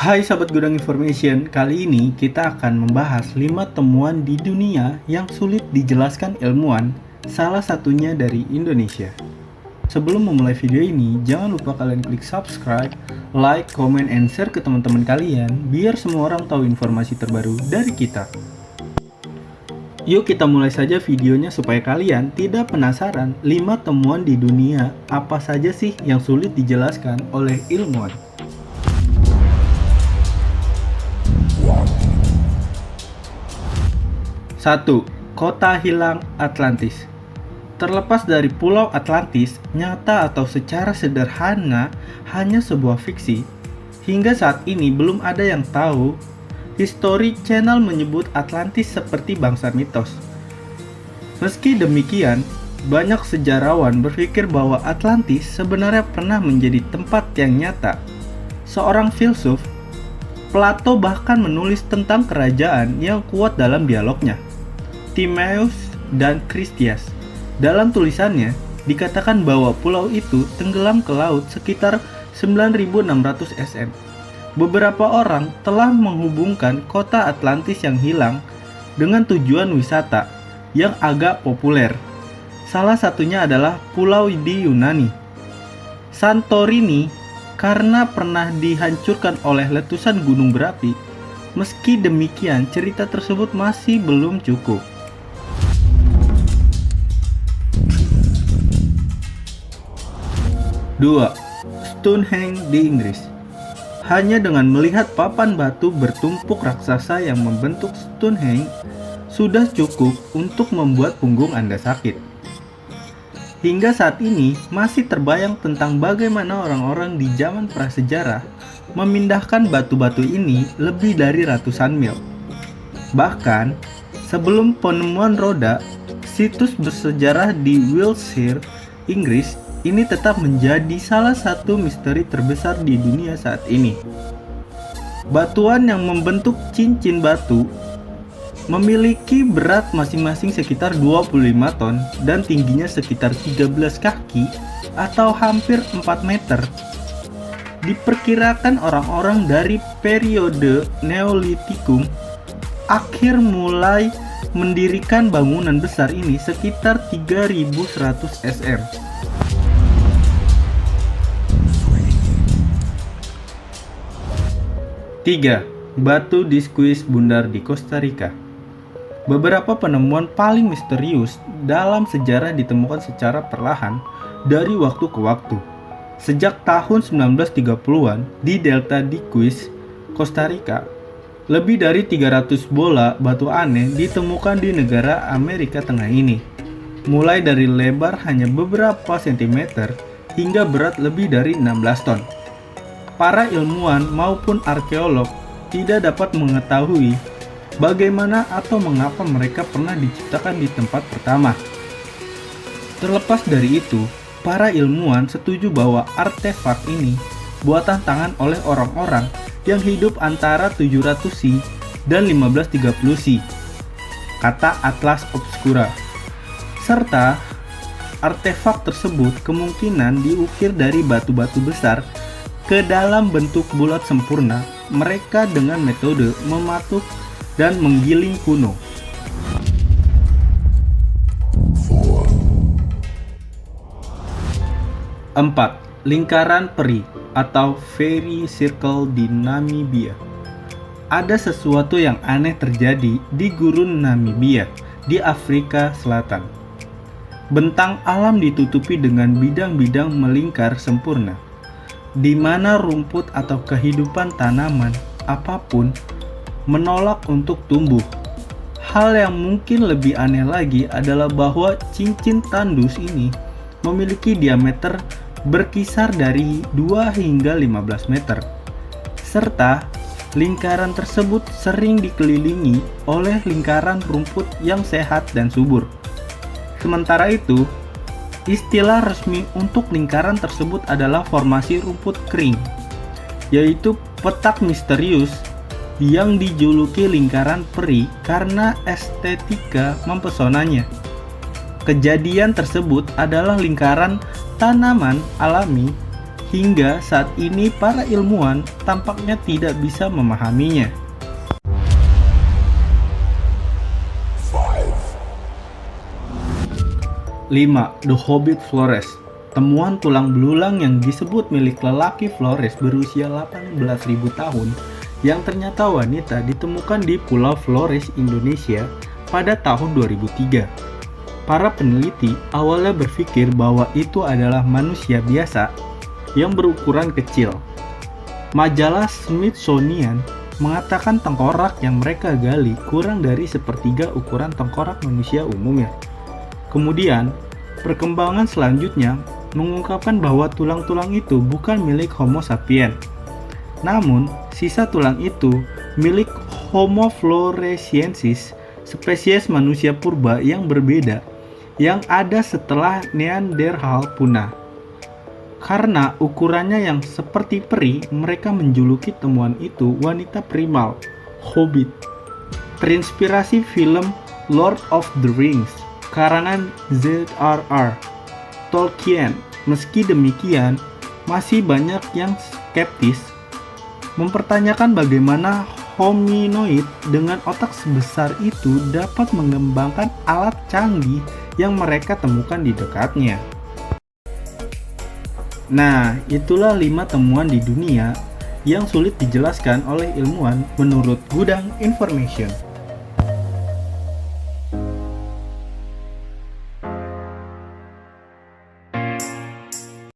Hai Sahabat Gudang Information, kali ini kita akan membahas 5 temuan di dunia yang sulit dijelaskan ilmuwan, salah satunya dari Indonesia. Sebelum memulai video ini, jangan lupa kalian klik subscribe, like, comment, and share ke teman-teman kalian biar semua orang tahu informasi terbaru dari kita. Yuk kita mulai saja videonya supaya kalian tidak penasaran 5 temuan di dunia apa saja sih yang sulit dijelaskan oleh ilmuwan. 1. Kota hilang Atlantis. Terlepas dari pulau Atlantis, nyata atau secara sederhana hanya sebuah fiksi, hingga saat ini belum ada yang tahu. History Channel menyebut Atlantis seperti bangsa mitos. Meski demikian, banyak sejarawan berpikir bahwa Atlantis sebenarnya pernah menjadi tempat yang nyata. Seorang filsuf, Plato bahkan menulis tentang kerajaan yang kuat dalam dialognya, Timaeus dan Kristias. Dalam tulisannya, dikatakan bahwa pulau itu tenggelam ke laut sekitar 9.600 sm. Beberapa orang telah menghubungkan kota Atlantis yang hilang dengan tujuan wisata yang agak populer. Salah satunya adalah pulau di Yunani, Santorini, karena pernah dihancurkan oleh letusan gunung berapi. Meski demikian, cerita tersebut masih belum cukup. 2. Stonehenge di Inggris. Hanya dengan melihat papan batu bertumpuk raksasa yang membentuk Stonehenge sudah cukup untuk membuat punggung Anda sakit. Hingga saat ini masih terbayang tentang bagaimana orang-orang di zaman prasejarah memindahkan batu-batu ini lebih dari ratusan mil. Bahkan sebelum penemuan roda, situs bersejarah di Wiltshire, Inggris ini tetap menjadi salah satu misteri terbesar di dunia saat ini. Batuan yang membentuk cincin batu memiliki berat masing-masing sekitar 25 ton dan tingginya sekitar 13 kaki atau hampir 4 meter. Diperkirakan orang-orang dari periode Neolitikum akhir mulai mendirikan bangunan besar ini sekitar 3100 sm. 3. Batu Disquis bundar di Costa Rica. Beberapa penemuan paling misterius dalam sejarah ditemukan secara perlahan dari waktu ke waktu. Sejak tahun 1930-an di Delta Disquis, Costa Rica, lebih dari 300 bola batu aneh ditemukan di negara Amerika Tengah ini. Mulai dari lebar hanya beberapa sentimeter hingga berat lebih dari 16 ton. Para ilmuwan maupun arkeolog tidak dapat mengetahui bagaimana atau mengapa mereka pernah diciptakan di tempat pertama. Terlepas dari itu, para ilmuwan setuju bahwa artefak ini buatan tangan oleh orang-orang yang hidup antara 700 C dan 1530 C, kata Atlas Obscura. Serta artefak tersebut kemungkinan diukir dari batu-batu besar ke dalam bentuk bulat sempurna, mereka dengan metode mematuk dan menggiling kuno. 4. Lingkaran peri atau fairy circle di Namibia. Ada sesuatu yang aneh terjadi di gurun Namibia di Afrika Selatan. Bentang alam ditutupi dengan bidang-bidang melingkar sempurna, di mana rumput atau kehidupan tanaman apapun menolak untuk tumbuh. Hal yang mungkin lebih aneh lagi adalah bahwa cincin tandus ini memiliki diameter berkisar dari 2 hingga 15 meter, serta lingkaran tersebut sering dikelilingi oleh lingkaran rumput yang sehat dan subur. Sementara itu, istilah resmi untuk lingkaran tersebut adalah formasi rumput kering, yaitu petak misterius yang dijuluki lingkaran peri karena estetika mempesonanya. Kejadian tersebut adalah lingkaran tanaman alami Hingga saat ini para ilmuwan tampaknya tidak bisa memahaminya. 5. The Hobbit Flores. Temuan tulang belulang yang disebut milik lelaki Flores berusia 18.000 tahun yang ternyata wanita ditemukan di Pulau Flores, Indonesia pada tahun 2003. Para peneliti awalnya berpikir bahwa itu adalah manusia biasa yang berukuran kecil. Majalah Smithsonian mengatakan tengkorak yang mereka gali kurang dari sepertiga ukuran tengkorak manusia umumnya. Kemudian, perkembangan selanjutnya mengungkapkan bahwa tulang-tulang itu bukan milik Homo sapiens. Namun, sisa tulang itu milik Homo floresiensis, spesies manusia purba yang berbeda yang ada setelah Neanderthal punah. Karena ukurannya yang seperti peri, mereka menjuluki temuan itu wanita primal, Hobbit. Terinspirasi film Lord of the Rings karangan J.R.R. Tolkien. Meski demikian, masih banyak yang skeptis mempertanyakan bagaimana hominoid dengan otak sebesar itu dapat mengembangkan alat canggih yang mereka temukan di dekatnya. Nah, itulah 5 temuan di dunia yang sulit dijelaskan oleh ilmuwan menurut Gudang Information.